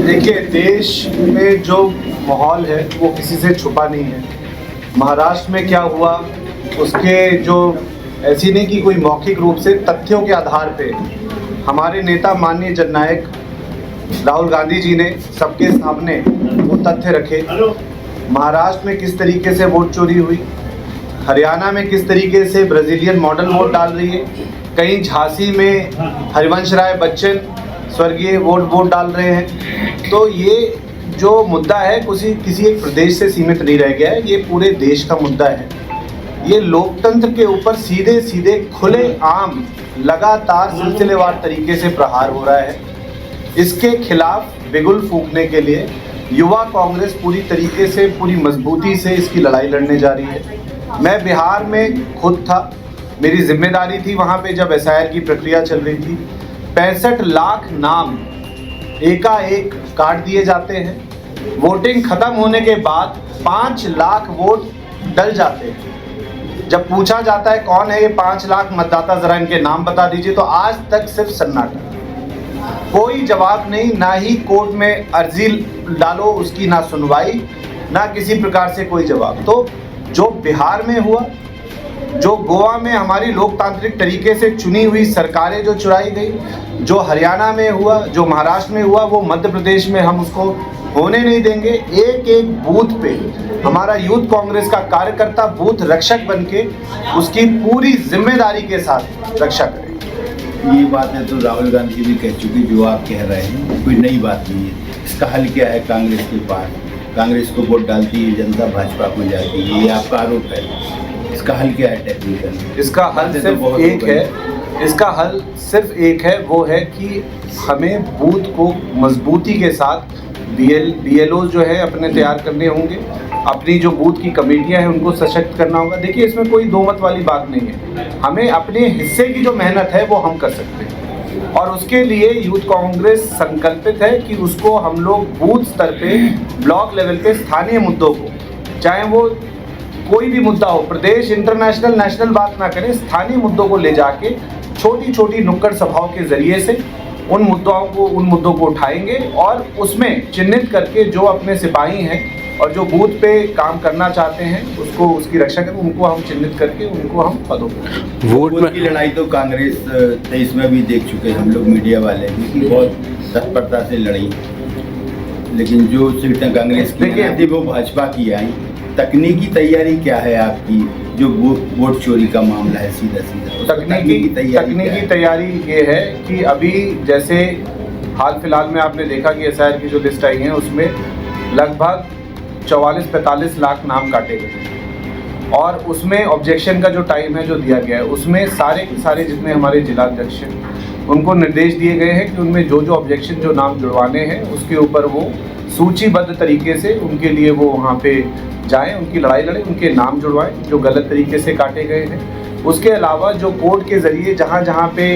देखिए, देश में जो माहौल है वो किसी से छुपा नहीं है। महाराष्ट्र में क्या हुआ उसके जो ऐसी नहीं कि कोई मौखिक रूप से तथ्यों के आधार पे हमारे नेता माननीय जननायक राहुल गांधी जी ने सबके सामने वो तथ्य रखे। महाराष्ट्र में किस तरीके से वोट चोरी हुई, हरियाणा में किस तरीके से ब्राज़ीलियन मॉडल वोट डाल रही है, कहीं झांसी में हरिवंश राय बच्चन स्वर्गीय वोट डाल रहे हैं। तो ये जो मुद्दा है किसी एक प्रदेश से सीमित नहीं रह गया है, ये पूरे देश का मुद्दा है। ये लोकतंत्र के ऊपर सीधे सीधे खुले आम लगातार सिलसिलेवार तरीके से प्रहार हो रहा है। इसके खिलाफ बिगुल फूंकने के लिए युवा कांग्रेस पूरी तरीके से पूरी मजबूती से इसकी लड़ाई लड़ने जा रही है। मैं बिहार में खुद था, मेरी जिम्मेदारी थी वहाँ पे जब SIR की प्रक्रिया चल रही थी। 65 लाख नाम एकाएक काट दिए जाते हैं। वोटिंग खत्म होने के बाद 5 लाख वोट डल जाते हैं। जब पूछा जाता है कौन है ये 5 लाख मतदाता, जरा इनके नाम बता दीजिए, तो आज तक सिर्फ सन्नाटा, कोई जवाब नहीं। ना ही कोर्ट में अर्जी डालो उसकी ना सुनवाई, ना किसी प्रकार से कोई जवाब। तो जो बिहार में हुआ, जो गोवा में हमारी लोकतांत्रिक तरीके से चुनी हुई सरकारें जो चुराई गई, जो हरियाणा में हुआ, जो महाराष्ट्र में हुआ, वो मध्य प्रदेश में हम उसको होने नहीं देंगे। एक एक बूथ पे हमारा यूथ कांग्रेस का कार्यकर्ता बूथ रक्षक बनके उसकी पूरी जिम्मेदारी के साथ रक्षा करें। ये बात है तो राहुल गांधी जी भी कह चुकी, जो आप कह रहे हैं कोई नई बात नहीं है। इसका हल क्या है? कांग्रेस के पास, कांग्रेस को वोट डालती है जनता, भाजपा को जाती है, ये आपका आरोप है। इसका हल क्या है टेक्निकल? इसका हल सिर्फ एक है, इसका हल सिर्फ एक है, वो है कि हमें बूथ को मजबूती के साथ BLO जो है अपने तैयार करने होंगे, अपनी जो बूथ की कमेटियां हैं उनको सशक्त करना होगा। देखिए, इसमें कोई दो मत वाली बात नहीं है। हमें अपने हिस्से की जो मेहनत है वो हम कर सकते हैं, और उसके लिए यूथ कांग्रेस संकल्पित है कि उसको हम लोग बूथ स्तर पे, ब्लॉक लेवल पे स्थानीय मुद्दों को, चाहे वो कोई भी मुद्दा हो, प्रदेश, इंटरनेशनल, नेशनल बात ना करें, स्थानीय मुद्दों को ले जाके छोटी छोटी नुक्कड़ सभाओं के जरिए से उन मुद्दों को उठाएंगे, और उसमें चिन्हित करके जो अपने सिपाही हैं और जो बूथ पे काम करना चाहते हैं उसको, उसकी रक्षा करें, उनको हम चिन्हित करके उनको हम पदों पर। वोट की लड़ाई तो कांग्रेस 23 में भी देख चुके हैं हम लोग, मीडिया वाले भी बहुत तत्परता से लड़ी, लेकिन जो सीटें कांग्रेस की थी वो भाजपा की आई। तकनीकी तैयारी क्या है आपकी, जो वोट चोरी का मामला है? सीधा तकनीकी तैयारी ये है कि अभी जैसे हाल फिलहाल में आपने देखा कि SIR की जो लिस्ट आई है उसमें लगभग 44-45 लाख नाम काटे गए, और उसमें ऑब्जेक्शन का जो टाइम है जो दिया गया है, उसमें सारे के सारे जितने हमारे जिलाध्यक्ष हैं उनको निर्देश दिए गए हैं कि उनमें जो ऑब्जेक्शन, जो नाम जुड़वाने हैं उसके ऊपर वो सूचीबद्ध तरीके से उनके लिए वो वहाँ पे जाएं, उनकी लड़ाई लड़ें, उनके नाम जुड़वाएं जो गलत तरीके से काटे गए हैं। उसके अलावा जो कोर्ट के ज़रिए जहाँ पे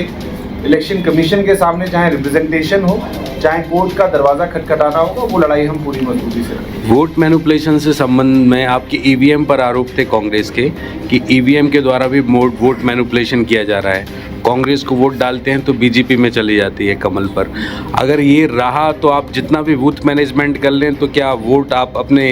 इलेक्शन कमीशन के सामने चाहे रिप्रेजेंटेशन हो, चाहे कोर्ट का दरवाज़ा खटखटाना होगा, वो लड़ाई हम पूरी मजबूती से लड़ेंगे। वोट मैनिपुलेशन से संबंध में आपकी EVM पर आरोप थे कांग्रेस के कि EVM के द्वारा भी वोट मैनिपुलेशन किया जा रहा है। कांग्रेस को वोट डालते हैं तो BJP में चली जाती है कमल पर। अगर ये रहा तो आप जितना भी बूथ मैनेजमेंट कर लें तो क्या वोट आप अपने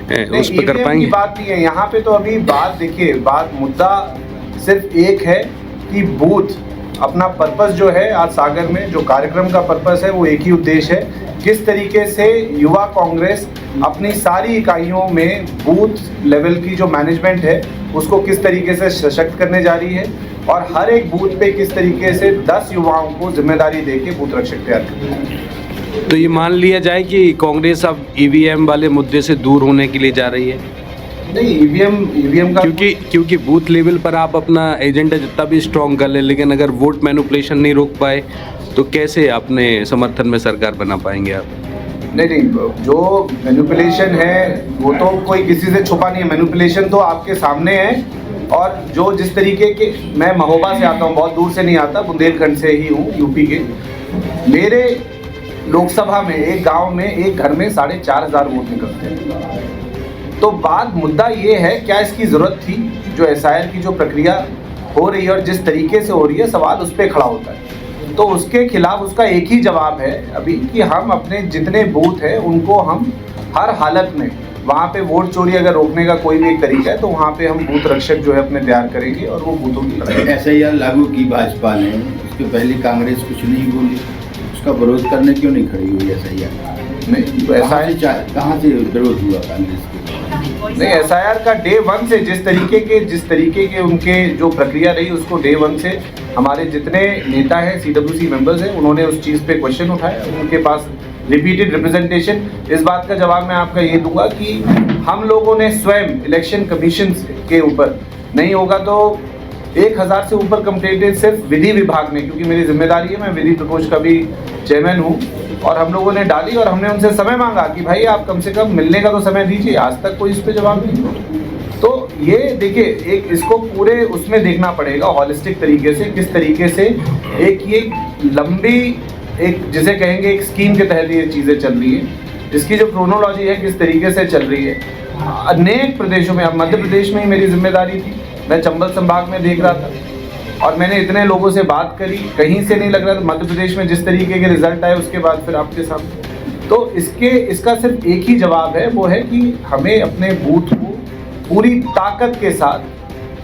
उस पर कर पाएंगे? बात नहीं है यहाँ पे। तो अभी बात देखिए, मुद्दा सिर्फ एक है कि बूथ अपना पर्पस जो है, आज सागर में जो कार्यक्रम का पर्पस है वो एक ही उद्देश्य है, किस तरीके से युवा कांग्रेस अपनी सारी इकाइयों में बूथ लेवल की जो मैनेजमेंट है उसको किस तरीके से सशक्त करने जा रही है, और हर एक बूथ पे किस तरीके से 10 युवाओं को जिम्मेदारी देके बूथ रक्षक तैयार करना है। तो ये मान लिया जाए कि कांग्रेस अब EVM वाले मुद्दे से दूर होने के लिए जा रही है? नहीं, EVM का क्योंकि बूथ लेवल पर आप अपना एजेंडा जितना भी स्ट्रॉन्ग कर ले, लेकिन अगर वोट मैनिपुलेशन नहीं रोक पाए तो कैसे अपने समर्थन में सरकार बना पाएंगे आप? नहीं, जो मैनिपुलेशन है वो तो कोई किसी से छुपा नहीं है। मैनिपुलेशन तो आपके सामने है, और जो जिस तरीके के, मैं महोबा से आता हूँ, बहुत दूर से नहीं आता, बुंदेलखंड से ही हूँ, यूपी के। मेरे लोकसभा में एक गांव में एक घर में 4,500 वोट निकलते हैं। तो मुद्दा ये है, क्या इसकी ज़रूरत थी? जो SIR की जो प्रक्रिया हो रही है और जिस तरीके से हो रही है, सवाल उस पर खड़ा होता है। तो उसके खिलाफ उसका एक ही जवाब है अभी कि हम अपने जितने बूथ हैं उनको हम हर हालत में वहाँ पे वोट चोरी अगर रोकने का कोई भी एक तरीका है तो वहाँ पे हम बूथ रक्षक जो है अपने तैयार करेंगे और वो बूथों की लड़ाई। SIR लागू की भाजपा ने, उसके पहले कांग्रेस कुछ नहीं बोली, उसका विरोध करने क्यों नहीं खड़ी हुई SIR? नहीं तो कहाँ से विरोध हुआ कांग्रेस के? नहीं, SIR का डे 1 से जिस तरीके के उनके जो प्रक्रिया रही उसको डे 1 से हमारे जितने नेता हैं CWC मेंबर्स हैं उन्होंने उस चीज़ पे क्वेश्चन उठाया, उनके पास रिपीटेड रिप्रेजेंटेशन। इस बात का जवाब मैं आपका ये दूंगा कि हम लोगों ने स्वयं इलेक्शन कमीशन के ऊपर नहीं होगा तो 1000 से ऊपर कंप्लेंटें सिर्फ विधि विभाग ने, क्योंकि मेरी जिम्मेदारी है, मैं विधि प्रकोष्ठ का भी चेयरमैन हूँ, और हम लोगों ने डाली और हमने उनसे समय मांगा कि भाई आप कम से कम मिलने का तो समय दीजिए। आज तक कोई इस पर जवाब नहीं। तो ये देखिए, एक इसको पूरे उसमें देखना पड़ेगा हॉलिस्टिक तरीके से, किस तरीके से एक ये लंबी एक जिसे कहेंगे एक स्कीम के तहत ये चीज़ें चल रही है, इसकी जो क्रोनोलॉजी है किस तरीके से चल रही है। अनेक प्रदेशों में, अब मध्य प्रदेश में ही मेरी जिम्मेदारी थी, मैं चंबल संभाग में देख रहा था और मैंने इतने लोगों से बात करी, कहीं से नहीं लग रहा था मध्य प्रदेश में जिस तरीके के रिजल्ट आए उसके बाद फिर आपके सामने। तो इसका सिर्फ एक ही जवाब है, वो है कि हमें अपने बूथ को पूरी ताकत के साथ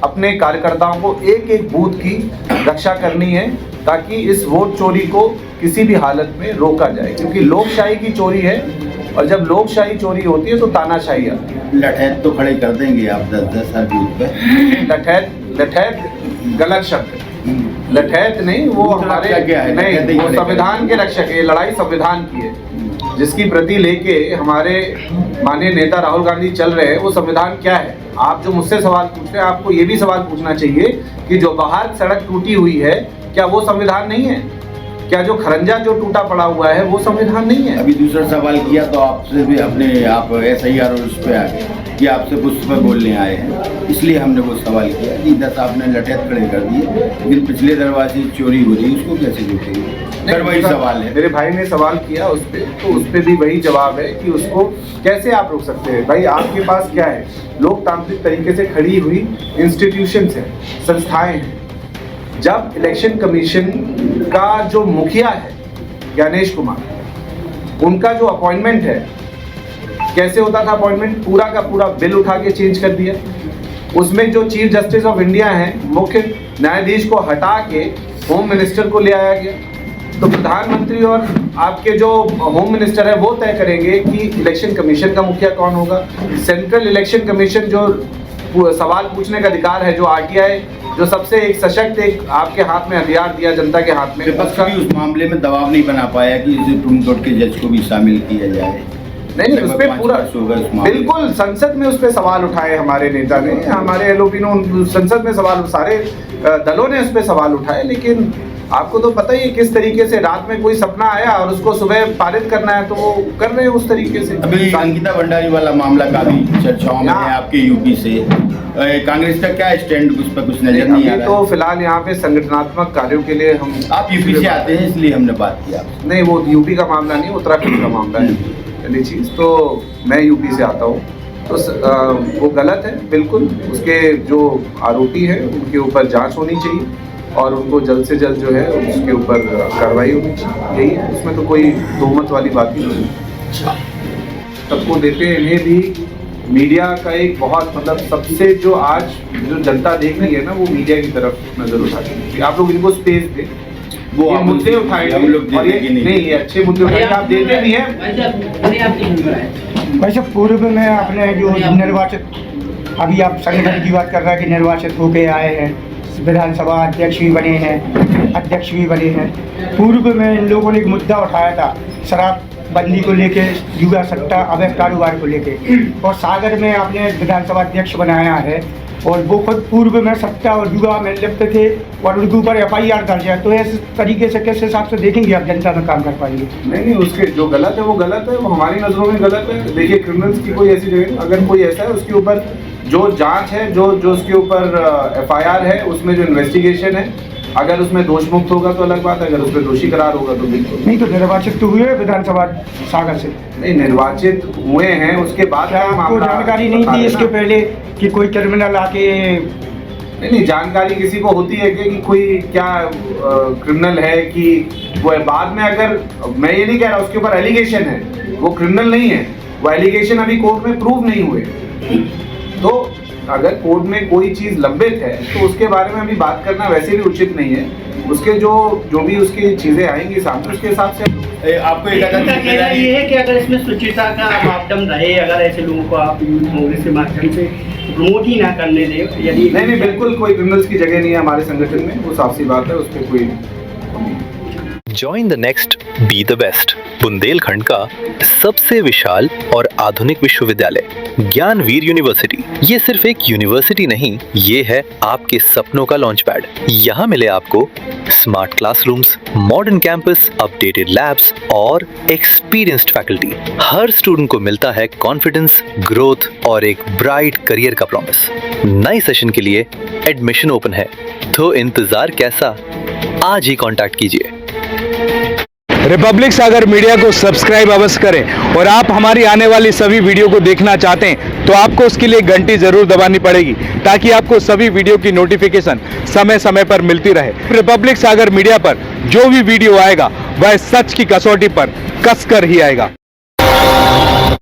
अपने कार्यकर्ताओं को एक एक बूथ की रक्षा करनी है ताकि इस वोट चोरी को किसी भी हालत में रोका जाए, क्योंकि लोकशाही की चोरी है और जब लोकशाही चोरी होती है तो तानाशाही आती है। लठैत तो खड़े कर देंगे आप 10-10 हर बूथ पे। लठैत गलत शब्द, लठैत नहीं, वो हमारे नहीं, वो संविधान के रक्षक है। लड़ाई संविधान की है जिसकी प्रति लेके हमारे माननीय नेता राहुल गांधी चल रहे हैं। वो संविधान क्या है? आप जो मुझसे सवाल पूछ रहे हैं, आपको ये भी सवाल पूछना चाहिए कि जो बाहर सड़क टूटी हुई है क्या वो संविधान नहीं है? क्या जो खरंजा जो टूटा पड़ा हुआ है वो संविधान नहीं है? अभी दूसरा सवाल किया तो आपसे भी अपने आप SIR और उस पर आ गए कि आपसे कुछ पर बोलने आए हैं, इसलिए हमने वो सवाल किया कि 10 आपने लठैत खड़े कर दिए, लेकिन पिछले दरवाजे चोरी हो रही उसको कैसे रोकेंगे? फिर वही सवाल है। मेरे भाई ने सवाल किया उस पर, तो उस पर भी वही जवाब है कि उसको कैसे आप रोक सकते हैं? भाई आपके पास क्या है? लोकतांत्रिक तरीके से खड़ी हुई इंस्टीट्यूशंस हैं, संस्थाएं हैं। जब इलेक्शन कमीशन का जो मुखिया है ज्ञानेश कुमार, उनका जो अपॉइंटमेंट है, कैसे होता था अपॉइंटमेंट? पूरा का पूरा बिल उठा के चेंज कर दिया। उसमें जो चीफ जस्टिस ऑफ इंडिया है, मुख्य न्यायाधीश को हटा के होम मिनिस्टर को ले आया गया। तो प्रधानमंत्री और आपके जो होम मिनिस्टर है वो तय करेंगे कि इलेक्शन कमीशन का मुखिया कौन होगा। सेंट्रल इलेक्शन कमीशन जो सवाल पूछने का अधिकार है, जो RTI, जो सबसे एक सशक्त एक आपके हाथ में हथियार दिया जनता के हाथ में, विपक्ष भी उस मामले में दबाव नहीं बना पाया कि इसे सुप्रीम कोर्ट के जज को भी शामिल किया जाए। नहीं, उस पर पूरा बिल्कुल संसद में उस पर सवाल उठाए हमारे नेता ने, हमारे LOP ने संसद में सवाल, सारे दलों ने उस पर सवाल उठाए। लेकिन आपको तो पता ही है किस तरीके से रात में कोई सपना आया और उसको सुबह पारित करना है तो वो कर रहे हैं उस तरीके से। अभी अंकिता भंडारी वाला मामला काफी चर्चाओं में है आपके यूपी से, कांग्रेस का क्या स्टैंड उस पर कुछ नजर नहीं आ रहा है? तो फिलहाल यहाँ पे संगठनात्मक कार्यों के लिए हम, आप यूपी से आते हैं इसलिए हमने बात किया। नहीं, वो यूपी का मामला नहीं, उत्तराखंड का मामला है पहली चीज़। तो मैं यूपी से आता हूँ, तो वो गलत है बिल्कुल। उसके जो आरोपी हैं उनके ऊपर जांच होनी चाहिए और उनको जल्द से जल्द जो है उसके ऊपर कार्रवाई होनी चाहिए, यही है। उसमें तो कोई दोमत वाली बात ही नहीं है। सबको देते हैं, इन्हें भी मीडिया का एक बहुत मतलब सबसे जो आज जो जनता देख रही है ना, वो मीडिया की तरफ नजर उठाती है। आप लोग इनको स्पेस दें, वो मुद्दे उठाएंगे हम लोग और नहीं, ये अच्छे मुद्दे उठाएंगे, आप देते नहीं हैं। वैसे पूर्व में आपने जो निर्वाचित, अभी आप संगठन की बात कर रहे हैं कि निर्वाचित होके आए हैं, विधानसभा अध्यक्ष भी बने हैं, अध्यक्ष भी बने हैं। पूर्व में इन लोगों ने एक मुद्दा उठाया था शराबबंदी को लेके, जुआ सट्टा अवैध कारोबार को लेके, और सागर में आपने विधानसभा अध्यक्ष बनाया है और वो खुद पूर्व में सट्टा और जुआ में लिप्त थे और उनके ऊपर FIR दर्ज है। तो इस तरीके से किस हिसाब से देखेंगे आप जनता में काम कर पाएंगे? नहीं, उसके जो गलत है वो गलत है, वो हमारी नज़रों में गलत है। देखिए, क्रिमिनल्स की कोई ऐसी जगह, अगर कोई ऐसा है उसके ऊपर जो जांच है, जो उसके ऊपर FIR है, उसमें जो इन्वेस्टिगेशन है, अगर उसमें दोष मुक्त होगा तो अलग बात है, अगर उसमें दोषी करार होगा तो बिल्कुल नहीं। तो निर्वाचित तो हुए विधानसभा सागर से? नहीं, निर्वाचित हुए हैं, उसके बाद आपको जानकारी नहीं थी इसके पहले कि कोई क्रिमिनल आके नहीं, जानकारी किसी को होती है कि कोई क्या क्रिमिनल है कि वो है। बाद में अगर, मैं ये नहीं कह रहा उसके ऊपर एलिगेशन है, वो क्रिमिनल नहीं है, वो एलिगेशन अभी कोर्ट में प्रूव नहीं हुए, तो अगर कोर्ट में कोई चीज लंबित है तो उसके बारे में अभी बात करना वैसे भी उचित नहीं है। उसके जो भी उसकी चीजें आएंगी सामने, उसके हिसाब से आपको एक अगर कहना ये है कि अगर इसमें शुचिता का मापदंड रहे, अगर ऐसे लोगों को आप कांग्रेस के माध्यम से प्रमोट ही ना करने दें, यदि नहीं, बिल्कुल कोई क्रिमिनल्स की जगह नहीं है हमारे संगठन में, वो साफ सी बात है, उस पर कोई। Join the next, be the best. Bundelkhand का सबसे विशाल और आधुनिक विश्वविद्यालय ज्ञानवीर यूनिवर्सिटी। ये सिर्फ एक यूनिवर्सिटी नहीं, ये है आपके सपनों का लॉन्च पैड। यहाँ मिले आपको smart classrooms, modern campus, updated labs और एक्सपीरियंस्ड फैकल्टी। हर स्टूडेंट को मिलता है कॉन्फिडेंस, ग्रोथ और एक ब्राइट करियर का प्रॉमिस। नए सेशन के लिए एडमिशन ओपन है, तो इंतजार कैसा? आज ही कांटेक्ट कीजिए। रिपब्लिक सागर मीडिया को सब्सक्राइब अवश्य करें, और आप हमारी आने वाली सभी वीडियो को देखना चाहते हैं तो आपको उसके लिए घंटी जरूर दबानी पड़ेगी, ताकि आपको सभी वीडियो की नोटिफिकेशन समय समय पर मिलती रहे। रिपब्लिक सागर मीडिया पर जो भी वीडियो आएगा वह सच की कसौटी पर कसकर ही आएगा।